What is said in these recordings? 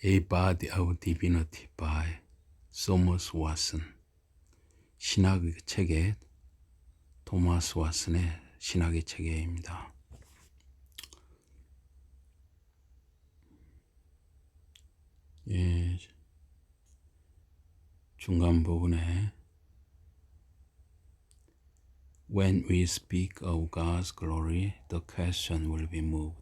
A Body of Divinity by Thomas Watson. 신학의 체계, 토마스 왓슨의 신학의 체계입니다. 중간 부분에 When we speak of God's glory, the question will be moved.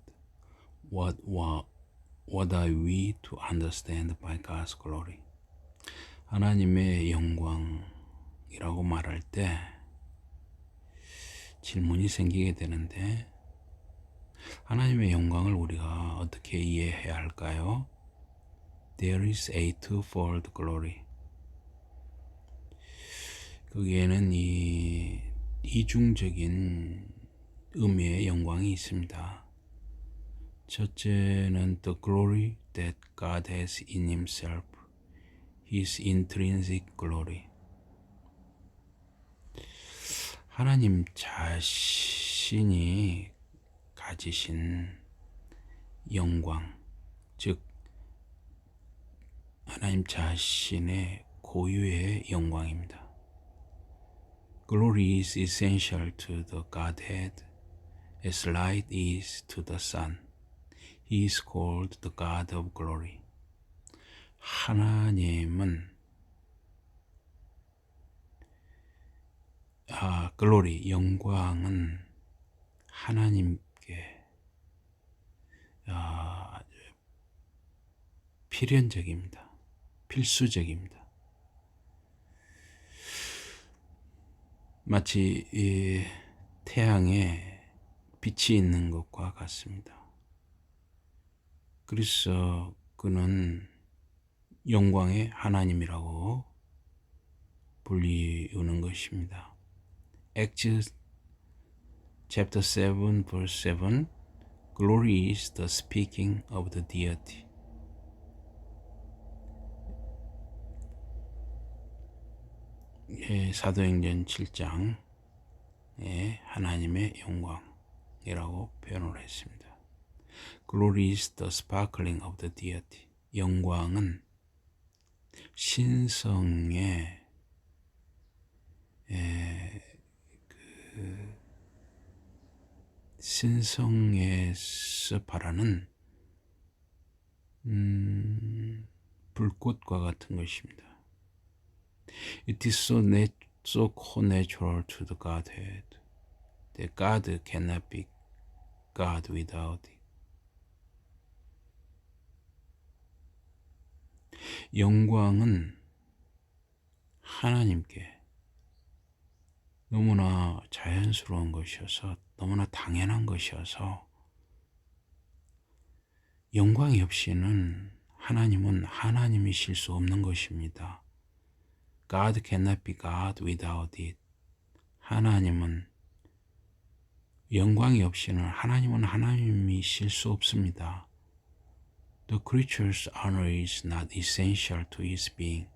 What are we to understand by God's glory? 하나님의 영광이라고 말할 때 질문이 생기게 되는데, 하나님의 영광을 우리가 어떻게 이해해야 할까요? There is a twofold glory. 거기에는 이중적인 의미의 영광이 있습니다. 첫째는 the glory that God has in himself, his intrinsic glory. 하나님 자신이 가지신 영광, 즉 하나님 자신의 고유의 영광입니다. Glory is essential to the Godhead, as light is to the sun. He is called the God of glory. 하나님은 glory, 영광은 하나님께 필연적입니다. 필수적입니다. 마치 이 태양에 빛이 있는 것과 같습니다. 그래서 그는 영광의 하나님이라고 불리우는 것입니다. Acts chapter 7 verse 7, Glory is the speaking of the deity. 사도행전 7장에 하나님의 영광이라고 표현을 했습니다. Glory is the sparkling of the deity. 영광은 신성의 신성에서 바라는 불꽃과 같은 것입니다. It is so co-natural to the Godhead that God cannot be God without it. 영광은 하나님께 너무나 자연스러운 것이어서, 너무나 당연한 것이어서, 영광이 없이는 하나님은 하나님이실 수 없는 것입니다. God cannot be God without it. 하나님은 영광이 없이는 하나님은 하나님이실 수 없습니다. The creature's honor is not essential to his being.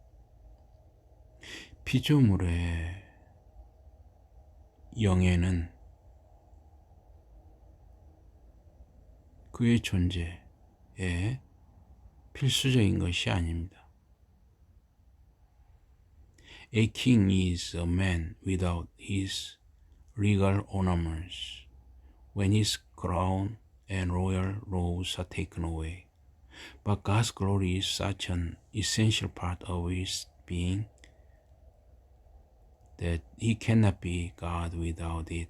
피조물의 영예는 그의 존재에 필수적인 것이 아닙니다. A king is a man without his regal ornaments when his crown and royal robes are taken away. But God's glory is such an essential part of his being that he cannot be God without it.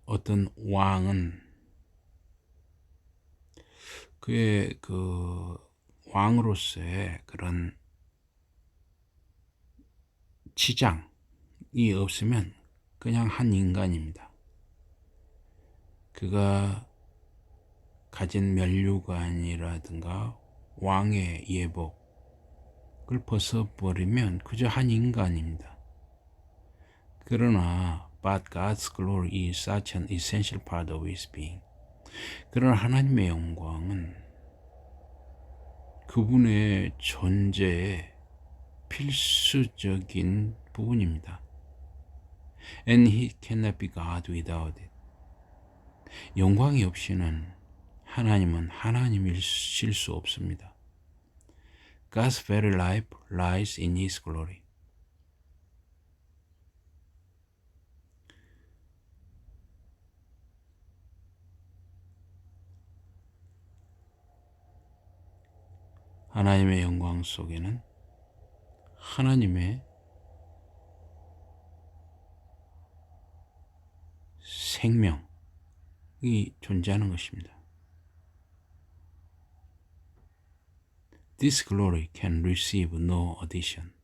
어떤 왕은 그의 왕으로서의 그런 지장이 없으면 그냥 한 인간입니다. 그가 가진 면류관이라든가 왕의 예복을 벗어버리면 그저 한 인간입니다. 그러나 But God's glory is such an essential part of his being. 그러나 하나님의 영광은 그분의 존재에 필수적인 부분입니다. And he cannot be God without it. 영광이 없이는 하나님은 하나님이실 수 없습니다. God's very life lies in his glory. 하나님의 영광 속에는 하나님의 생명이 존재하는 것입니다. This glory can receive no addition,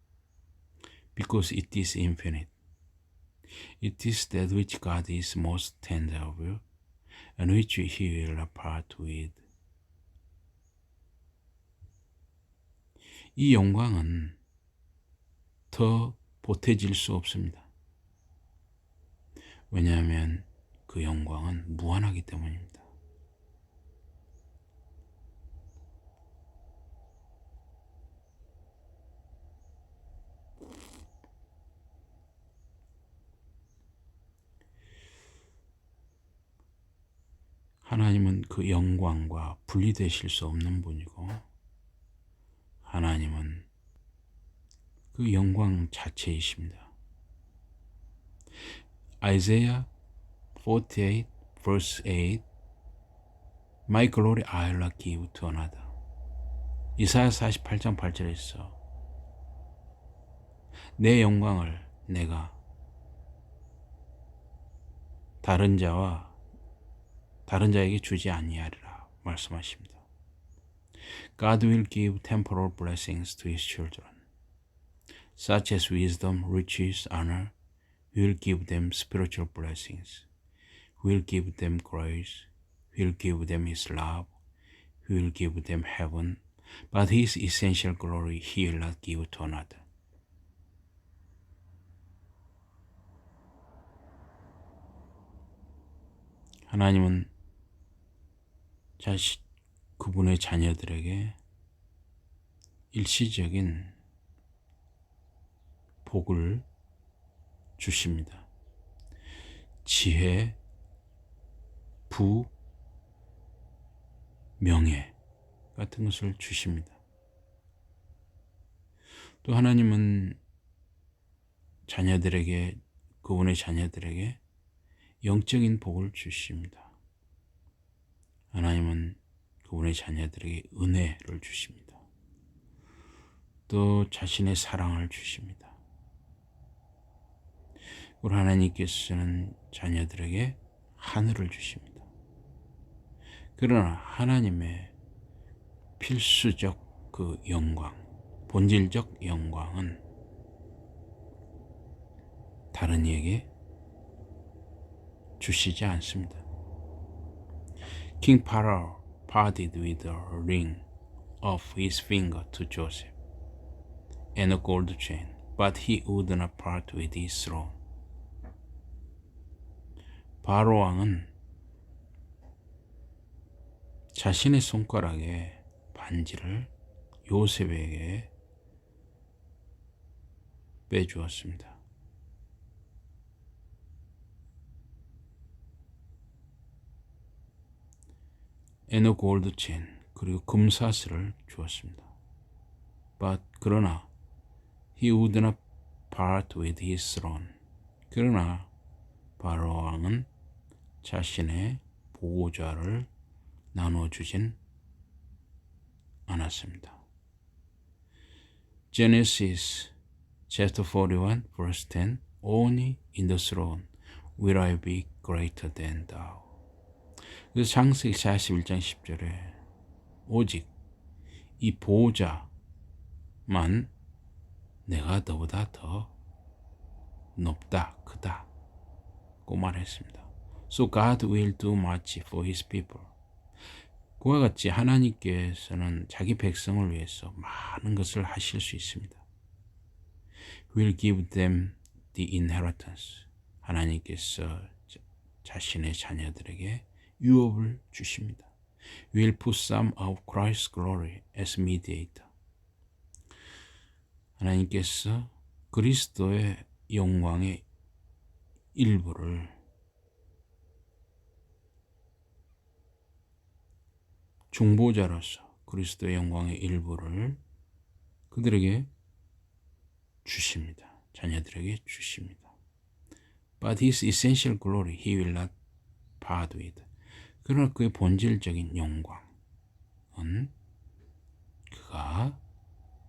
because it is infinite. It is that which God is most tender of, and which he will part with. 이 영광은 더 보태질 수 없습니다. 왜냐하면 그 영광은 무한하기 때문입니다. 하나님은 그 영광과 분리되실 수 없는 분이고, 하나님은 그 영광 자체이십니다. Isaiah 48 verse 8 My glory I will not give to another. 이사야 48장 8절에서 내 영광을 내가 다른 자에게 주지 아니하리라 말씀하십니다. God will give temporal blessings to his children, such as wisdom, riches, honor. He will give them spiritual blessings. He will give them grace. He will give them his love. He will give them heaven. But his essential glory he will not give to another. 하나님은 그분의 자녀들에게 일시적인 복을 주십니다. 지혜, 부, 명예 같은 것을 주십니다. 또 하나님은 그분의 자녀들에게 영적인 복을 주십니다. 하나님은 그분의 자녀들에게 은혜를 주십니다. 또 자신의 사랑을 주십니다. 우리 하나님께서는 자녀들에게 하늘을 주십니다. 그러나 하나님의 필수적 그 영광, 본질적 영광은 다른 이에게 주시지 않습니다. King Pharaoh parted with a ring of his finger to Joseph and a gold chain, but he would not part with his throne. 바로 왕은 자신의 손가락에 반지를 요셉에게 빼주었습니다. and a gold chain, 그리고 금사슬을 주었습니다. 그러나 he would not part with his throne. 그러나 바로 왕은 자신의 보호자를 나눠주진 않았습니다. Genesis chapter 41 verse 10 Only in the throne will I be greater than thou. 그래서 창세기 41장 10절에 오직 이 보호자만 내가 너보다 더 높다, 크다고 말했습니다. So God will do much for his people. 그와 같이 하나님께서는 자기 백성을 위해서 많은 것을 하실 수 있습니다. Will give them the inheritance. 하나님께서 자신의 자녀들에게 유업을 주십니다. Will put some of Christ's glory as mediator. 하나님께서 그리스도의 영광의 일부를 중보자로서 그리스도의 영광의 일부를 그들에게 주십니다. 자녀들에게 주십니다. But his essential glory he will not part with. 그러나 그의 본질적인 영광은 그가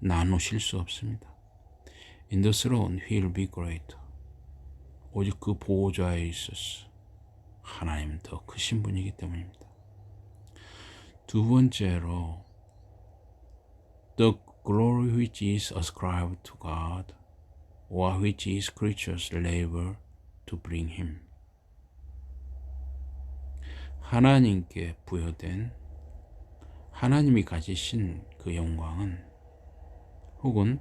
나누실 수 없습니다. In the throne he will be greater. 오직 그 보호자에 있어서 하나님은 더 크신 분이기 때문입니다. 두 번째로 the glory which is ascribed to God or which his creatures labor to bring him. 하나님께 부여된 하나님이 가지신 그 영광은 혹은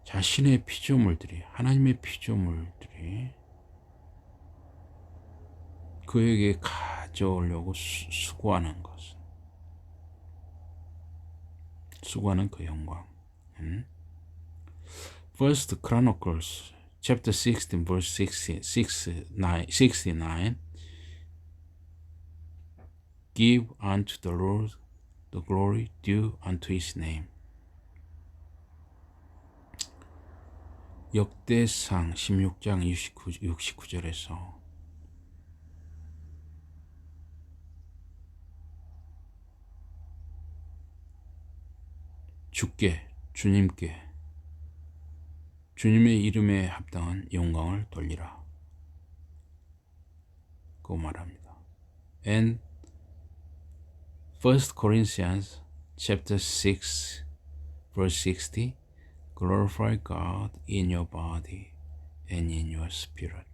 자신의 피조물들이 하나님의 피조물들이 그에게 가져오려고 수고하는 것은 수고하는 그 영광. First Chronicles chapter 16 verse 69 Give unto the Lord the glory due unto his name. 역대상 16장 69절에서 주님께 주님의 이름에 합당한 영광을 돌리라 그 말합니다. And 1 Corinthians chapter 6 verse 60 Glorify God in your body and in your spirit.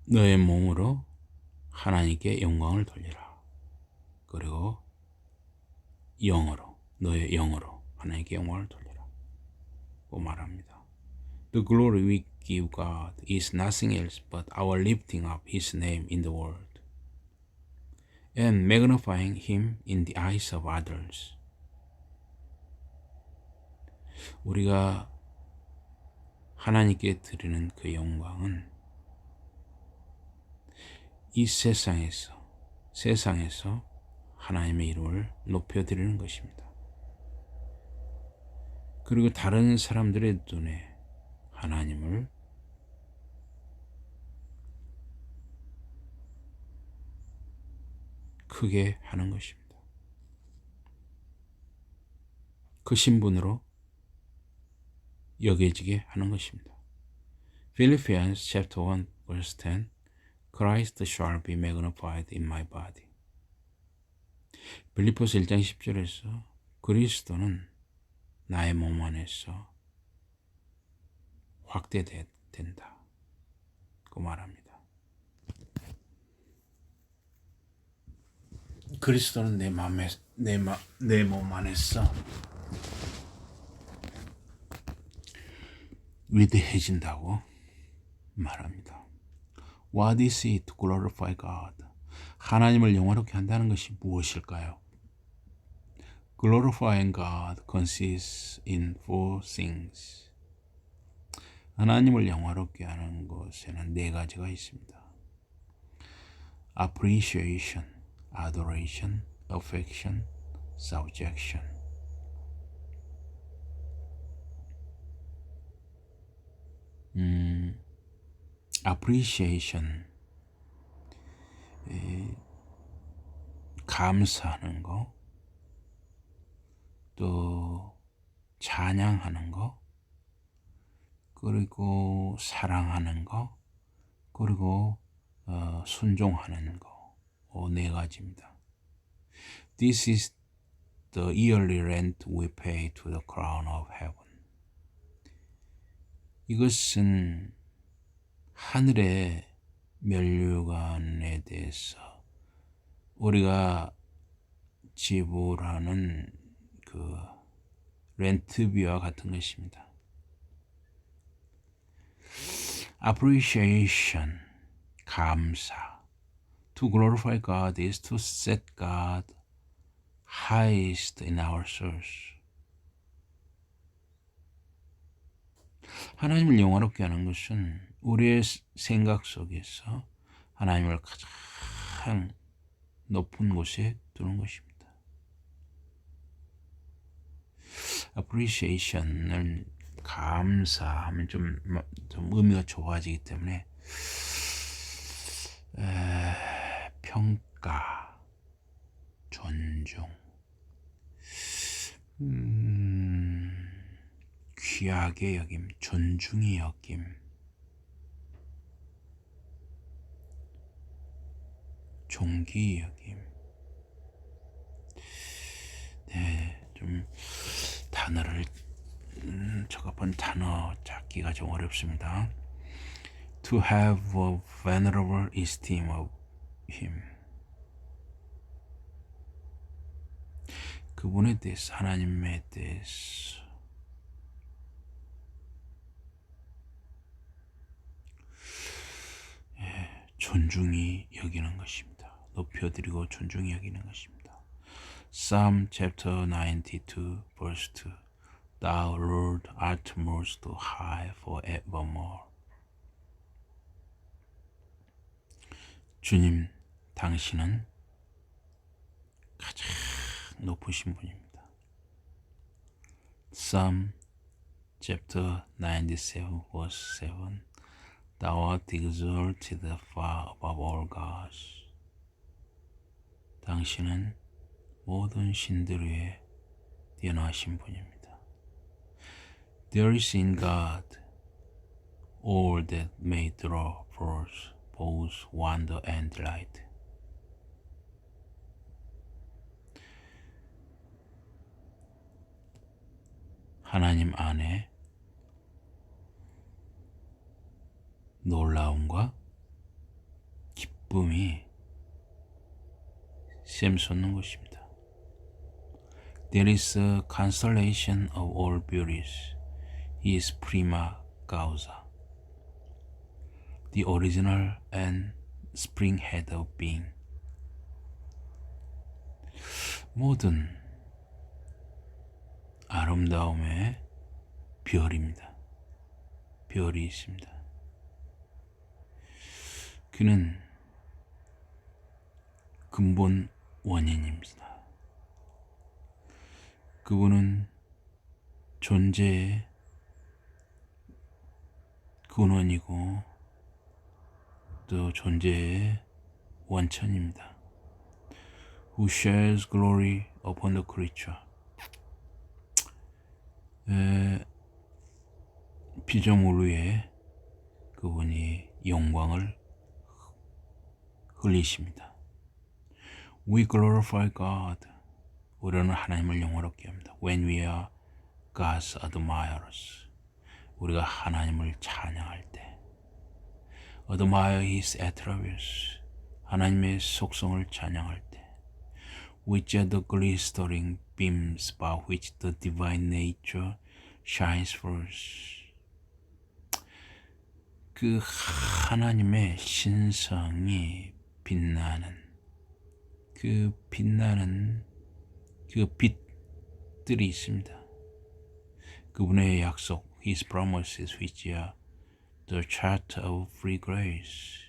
너의 몸으로 하나님께 영광을 돌리라. 그리고 영으로, 너의 영으로 하나님께 영광을 돌리라. 고 말합니다. The glory we give God is nothing else but our lifting up His name in the world and magnifying Him in the eyes of others. 우리가 하나님께 드리는 그 영광은 이 세상에서 하나님의 이름을 높여드리는 것입니다. 그리고 다른 사람들의 눈에 하나님을 크게 하는 것입니다. 그 신분으로 여겨지게 하는 것입니다. Philippians chapter 1 verse 10 Christ shall be magnified in my body. 빌립보서 1장 10절에서 그리스도는 나의 몸 안에서 확대된다. 그 말합니다. 그리스도는 내 몸 안에서 위대해진다고 말합니다. What is it to glorify God? 하나님을 영화롭게 한다는 것이 무엇일까요? Glorifying God consists in four things. 하나님을 영화롭게 하는 것에는 네 가지가 있습니다. Appreciation, adoration, affection, subjection. appreciation, 감사하는 거, 또 찬양하는 거, 그리고 사랑하는 거, 그리고 순종하는 거, 네 가지입니다. This is the yearly rent we pay to the crown of heaven. 이것은 하늘의 면류관에 대해서 우리가 지불하는 그 렌트비와 같은 것입니다. appreciation, 감사. To glorify God is to set God highest in our souls. 하나님을 영화롭게 하는 것은 우리의 생각 속에서 하나님을 가장 높은 곳에 두는 것입니다. appreciation은 감사하면 좀 의미가 좋아지기 때문에 평가, 존중, 귀하게 여김, 존중히 여김, 존귀히 여김. 네, 좀 단어를 적합한 단어 찾기가 좀 어렵습니다. To have a venerable esteem of him. 그분에 대해서, 하나님에 대해서 존중히 여기는 것입니다. 높여드리고 존중히 여기는 것입니다. Psalm chapter 92 verse 2. Thou Lord art most high forevermore. 주님, 당신은 가장 높으신 분입니다. Psalm chapter 97 verse 7. Thou art exalted far above all gods. 당신은 모든 신들 위에 뛰어나신 분입니다. There is in God all that may draw forth both wonder and delight. 하나님 안에 놀라움과 기쁨이 샘솟는 것입니다. There is a constellation of all beauties. He is prima causa, the original and springhead of being. 모든 아름다움의 별입니다. 별이 있습니다. 그는 근본 원인입니다. 그분은 존재의 근원이고 또 존재의 원천입니다. Who shares glory upon the creature. 피조물 위에 그분이 영광을 흘리십니다. We glorify God. 우리는 하나님을 영화롭게 합니다. When we are God's admirers. 우리가 하나님을 찬양할 때. Admire His attributes. 하나님의 속성을 찬양할 때. Which are the glittering beams by which the divine nature shines forth. 그 하나님의 신성이 빛나는 그 빛들이 있습니다. 그분의 약속, His promises, which are the chart of free grace.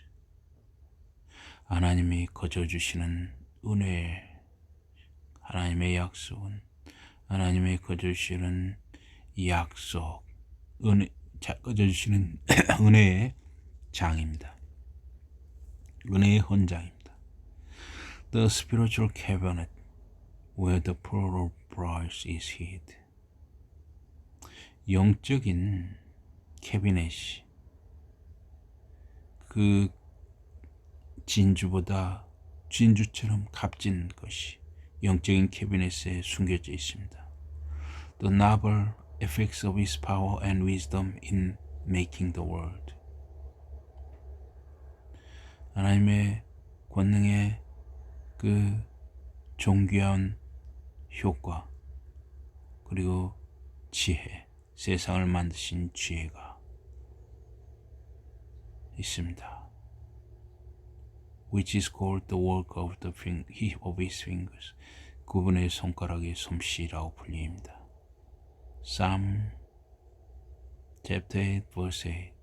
하나님이 거저주시는 은혜, 하나님의 약속은 하나님의 거저주시는 약속, 거저주시는 은혜의 장입니다. 은혜의 헌장입니다. The spiritual cabinet where the pearl of price is hid. 영적인 캐비넷이 그 진주처럼 값진 것이 영적인 캐비넷에 숨겨져 있습니다. The noble effects of His power and wisdom in making the world. 하나님의 권능의 그 존귀한 효과 그리고 지혜, 세상을 만드신 지혜가 있습니다. Which is called the work of his fingers. 그분의 손가락의 솜씨라고 불립니다. Psalm chapter 8 verse 8.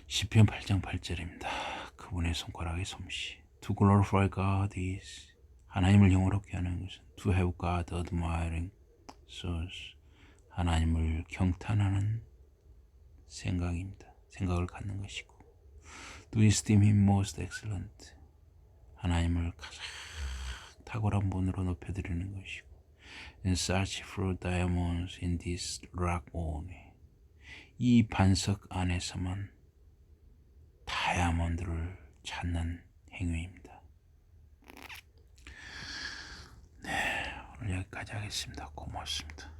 시편 8장 8절입니다. 그분의 손가락의 솜씨. To glorify God is 하나님을 영화롭게 하는 것은 to have God admiring souls 하나님을 경탄하는 생각입니다. 생각을 갖는 것이고 to esteem him most excellent 하나님을 가장 탁월한 분으로 높여드리는 것이고 and search for diamonds in this rock only 이 반석 안에서만 다이아몬드를 찾는 행위입니다. 네, 오늘 여기까지 하겠습니다. 고맙습니다.